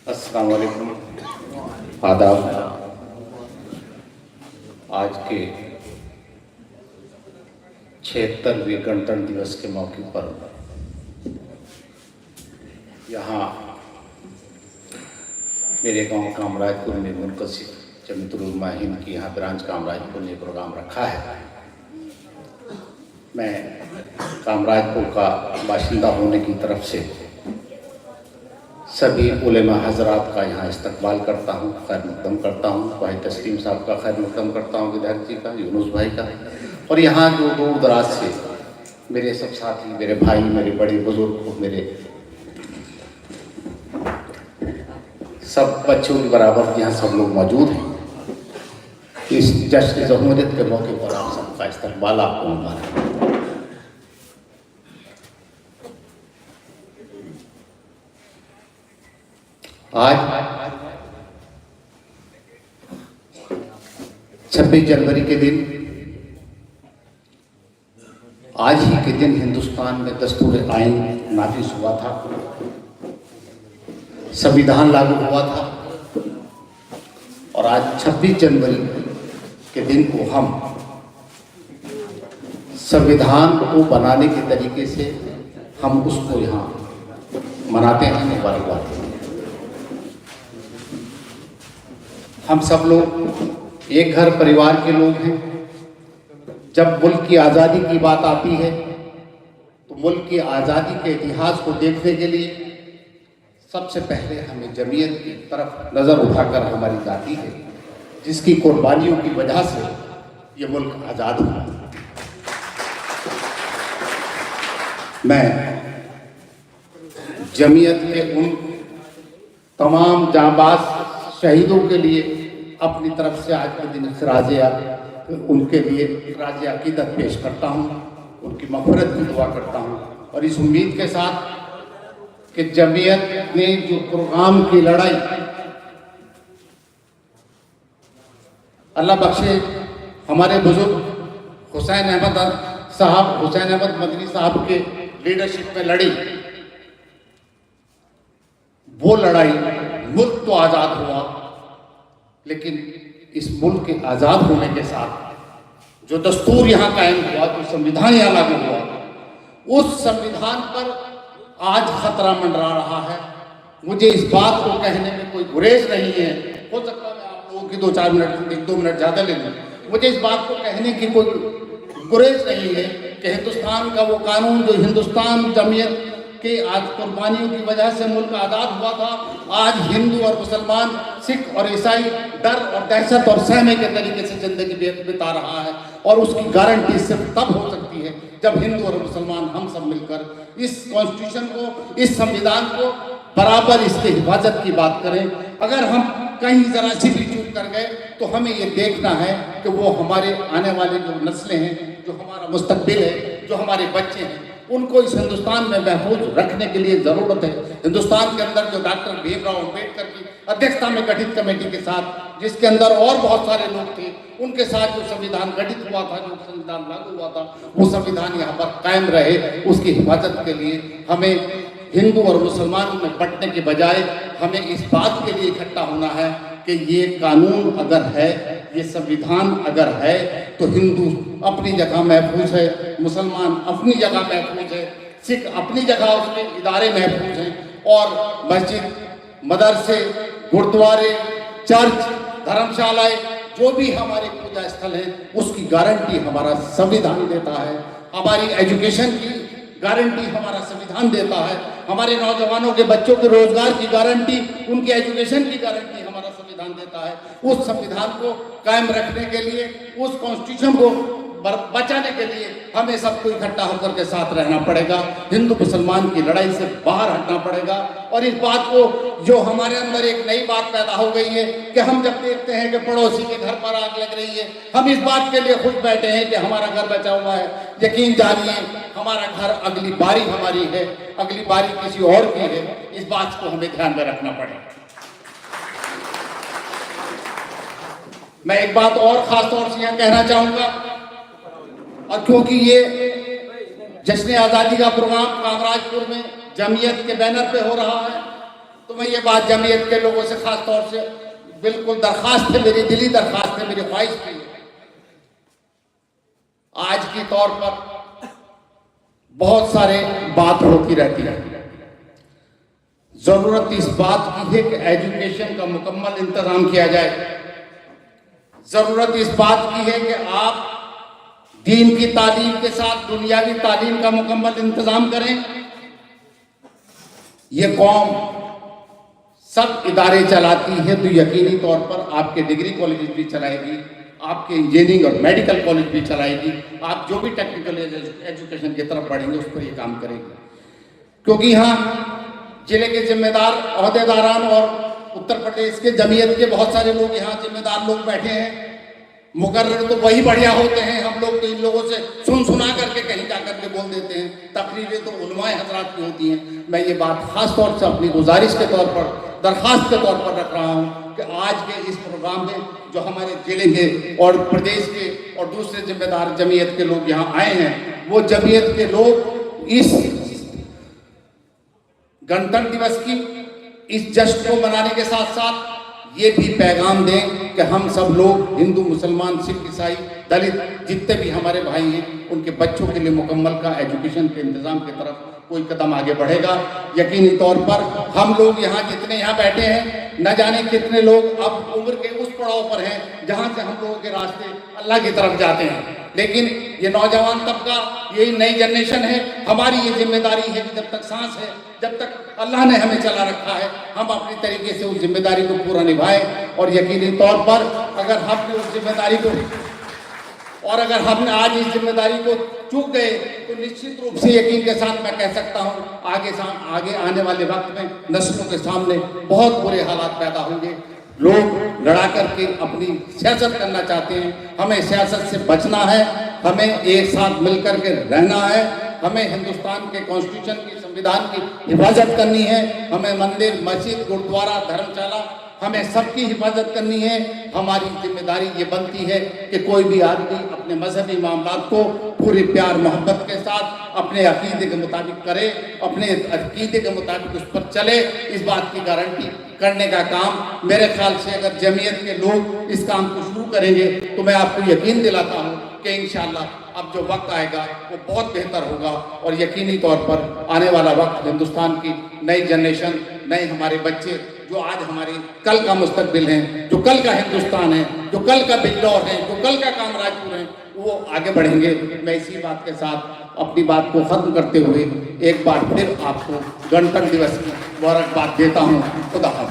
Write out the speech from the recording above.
अस्सलाम वालेकुम, आदाब। आज के 76वें गणतंत्र दिवस के मौके पर यहाँ मेरे गांव कामराजपुर में मुनकसिब जमीयतुल उलमा हिंद की यहाँ ब्रांच कामराजपुर ने प्रोग्राम रखा है। मैं कामराजपुर का बाशिंदा होने की तरफ से सभी उलेमा हजरात का यहाँ इस्तकबाल करता हूँ, खैर मकदम करता हूँ। भाई तस्लीम साहब का खैर मकदम करता हूँ, विधायक जी का, यूनुस भाई का, और यहाँ जो दूर दराज से मेरे सब साथी, मेरे भाई, मेरे बड़े बुजुर्ग, मेरे सब बच्चों के बराबर यहाँ सब लोग मौजूद हैं। इस जश्न जमहूरियत के मौके पर आप सबका इस्तकबाल, आपको मुबारक। आज 26 जनवरी के दिन, आज ही के दिन हिंदुस्तान में दस्तूर आइन नाफिज हुआ था, संविधान लागू हुआ था। और आज 26 जनवरी के दिन को हम संविधान को बनाने के तरीके से हम उसको यहाँ मनाते हैं, मुबारकबाद देते हैं। हम सब लोग एक घर परिवार के लोग हैं। जब मुल्क की आज़ादी की बात आती है तो मुल्क की आज़ादी के इतिहास को देखने के लिए सबसे पहले हमें जमीयत की तरफ नज़र उठाकर हमारी जाती है, जिसकी कुर्बानियों की वजह से ये मुल्क आज़ाद हुआ। मैं जमीयत के उन तमाम जांबाज शहीदों के लिए अपनी तरफ से आज के दिन उनके लिए खराज अकीदत पेश करता हूँ, उनकी मग़फ़िरत की दुआ करता हूँ। और इस उम्मीद के साथ कि जमीयत ने जो प्रोग्राम की लड़ाई, अल्लाह बख्शे, हमारे बुजुर्ग हुसैन अहमद मदनी साहब के लीडरशिप में लड़ी, वो लड़ाई, मुल्क तो आज़ाद हुआ, लेकिन इस मुल्क के आज़ाद होने के साथ जो दस्तूर यहाँ कायम हुआ, जो संविधान यहाँ लागू हुआ, उस संविधान पर आज खतरा मंडरा रहा है। मुझे इस बात को कहने में कोई गुरेज नहीं है, हो सकता है मैं आप लोगों की 2-4 मिनट, 1-2 मिनट ज़्यादा ले लूँ। मुझे इस बात को कहने की कोई गुरेज नहीं है कि हिंदुस्तान का वो कानून जो हिंदुस्तान जमीयत के आज कुर्बानियों की वजह से मुल्क आज़ाद हुआ था, आज हिंदू और मुसलमान, सिख और ईसाई डर और दहशत और सहमे के तरीके से ज़िंदगी बिता रहा है। और उसकी गारंटी सिर्फ तब हो सकती है जब हिंदू और मुसलमान हम सब मिलकर इस कॉन्स्टिट्यूशन को, इस संविधान को बराबर इसके हिफाजत की बात करें। अगर हम कहीं ज़रा सी भी चूक कर गए तो हमें ये देखना है कि वो हमारे आने वाले जो नस्लें हैं, जो हमारा मुस्तकबिल है, जो हमारे बच्चे हैं, उनको इस हिंदुस्तान में महफूज रखने के लिए ज़रूरत है। हिंदुस्तान के अंदर जो डॉक्टर भीमराव अम्बेडकर की अध्यक्षता में गठित कमेटी के साथ, जिसके अंदर और बहुत सारे लोग थे, उनके साथ जो संविधान गठित हुआ था, जो संविधान लागू हुआ था, वो संविधान यहाँ पर कायम रहे, उसकी हिफाजत के लिए हमें हिंदू और मुसलमानों में बंटने के बजाय हमें इस बात के लिए इकट्ठा होना है कि ये कानून अगर है, ये संविधान अगर है, तो हिंदू अपनी जगह महफूज है, मुसलमान अपनी जगह महफूज है, सिख अपनी जगह, उसके इदारे महफूज हैं, और मस्जिद, मदरसे, गुरुद्वारे, चर्च, धर्मशालाएं, जो भी हमारे पूजा स्थल हैं, उसकी गारंटी हमारा संविधान देता है। हमारी एजुकेशन की गारंटी हमारा संविधान देता है। हमारे नौजवानों के बच्चों के रोजगार की गारंटी, उनकी एजुकेशन की गारंटी हमारा संविधान देता है। उस संविधान को कायम रखने के लिए, उस कॉन्स्टिट्यूशन को बचाने के लिए हमें सबको इकट्ठा होकर के साथ रहना पड़ेगा। हिंदू मुसलमान की लड़ाई से बाहर हटना पड़ेगा। और इस बात को, जो हमारे अंदर एक नई बात पैदा हो गई है कि हम जब देखते हैं कि पड़ोसी के घर पर आग लग रही है, हम इस बात के लिए खुश बैठे हैं कि हमारा घर बचा हुआ है। यकीन जानिए, हमारा घर, अगली बारी हमारी है, अगली बारी किसी और की है। इस बात को हमें ध्यान में रखना पड़ेगा। मैं एक बात और खास तौर से यहाँ कहना चाहूँगा, और क्योंकि ये जश्न आज़ादी का प्रोग्राम कामराजपुर में जमीयत के बैनर पे हो रहा है, तो मैं ये बात जमीयत के लोगों से खास तौर से बिल्कुल दरखास्त है, मेरी दिली दरखास्त है, मेरी ख्वाहिश थी, आज की तौर पर बहुत सारे बात होती रहती है, जरूरत इस बात की है कि एजुकेशन का मुकम्मल इंतजाम किया जाए। जरूरत इस बात की है कि आप दीन की तालीम के साथ दुनियावी तालीम का मुकम्मल इंतजाम करें। ये कौम सब इदारे चलाती है तो यकीनी तौर पर आपके डिग्री कॉलेज भी चलाएगी, आपके इंजीनियरिंग और मेडिकल कॉलेज भी चलाएगी, आप जो भी टेक्निकल एजुकेशन की तरफ बढ़ेंगे उस पर ये काम करेगी। क्योंकि यहाँ जिले के जिम्मेदार अहदेदारान और उत्तर प्रदेश के जमीयत के बहुत सारे लोग यहाँ जिम्मेदार लोग बैठे हैं। मुकर्रर तो वही बढ़िया होते हैं, हम लोग तो इन लोगों से सुना करके कहीं जा करके बोल देते हैं। तकरीरें तो उलमाए हजरात की होती हैं। मैं ये बात खास तौर से अपनी गुजारिश के तौर पर, दरखास्त के तौर पर रख रहा हूँ कि आज के इस प्रोग्राम में जो हमारे जिले के और प्रदेश के और दूसरे जिम्मेदार जमीयत के लोग यहाँ आए हैं, वो जमीयत के लोग इस गणतंत्र दिवस की इस जश्न को मनाने के साथ साथ ये भी पैगाम दें कि हम सब लोग हिंदू, मुसलमान, सिख, ईसाई, दलित जितने भी हमारे भाई हैं, उनके बच्चों के लिए मुकम्मल का एजुकेशन के इंतज़ाम की तरफ कोई कदम आगे बढ़ेगा। यकीनी तौर पर हम लोग यहाँ जितने यहाँ बैठे हैं, न जाने कितने लोग अब उम्र के उस पड़ाव पर हैं जहाँ से हम लोगों के रास्ते अल्लाह की तरफ जाते हैं। लेकिन ये नौजवान तबका, यही नई जनरेशन है, हमारी ये जिम्मेदारी है कि जब तक सांस है, जब तक अल्लाह ने हमें चला रखा है, हम अपनी तरीके से उस जिम्मेदारी को पूरा निभाएं। और यकीनी तौर पर अगर हमने उस जिम्मेदारी को अगर हमने आज इस जिम्मेदारी को चूक गए तो निश्चित रूप से यकीन के साथ मैं कह सकता हूँ आगे आने वाले वक्त में नस्लों के सामने बहुत बुरे हालात पैदा होंगे। लोग लड़ा करके अपनी सियासत करना चाहते हैं, हमें सियासत से बचना है, हमें एक साथ मिलकर के रहना है, हमें हिंदुस्तान के कॉन्स्टिट्यूशन की, संविधान की हिफाजत करनी है, हमें मंदिर, मस्जिद, गुरुद्वारा, धर्मशाला, हमें सबकी हिफाजत करनी है। हमारी जिम्मेदारी ये बनती है कि कोई भी आदमी अपने मजहबी मामलात को पूरे प्यार मोहब्बत के साथ अपने अकीदे के मुताबिक करे, अपने अकीदे के मुताबिक उस पर चले। इस बात की गारंटी करने का काम मेरे ख्याल से अगर जमीयत के लोग इस काम को शुरू करेंगे तो मैं आपको यकीन दिलाता हूँ कि इंशाअल्लाह अब जो वक्त आएगा वो बहुत बेहतर होगा। और यकीनी तौर पर आने वाला वक्त हिंदुस्तान की नई जनरेशन, नए हमारे बच्चे जो आज हमारे कल का मुस्तकबिल हैं, जो कल का हिंदुस्तान है, जो कल का बिजलौर है, जो कल का कामराजपुर है, वो आगे बढ़ेंगे। मैं इसी बात के साथ अपनी बात को ख़त्म करते हुए एक बार फिर आपको गणतंत्र दिवस की मुबारकबाद देता हूँ। खुदा हाफ़िज़।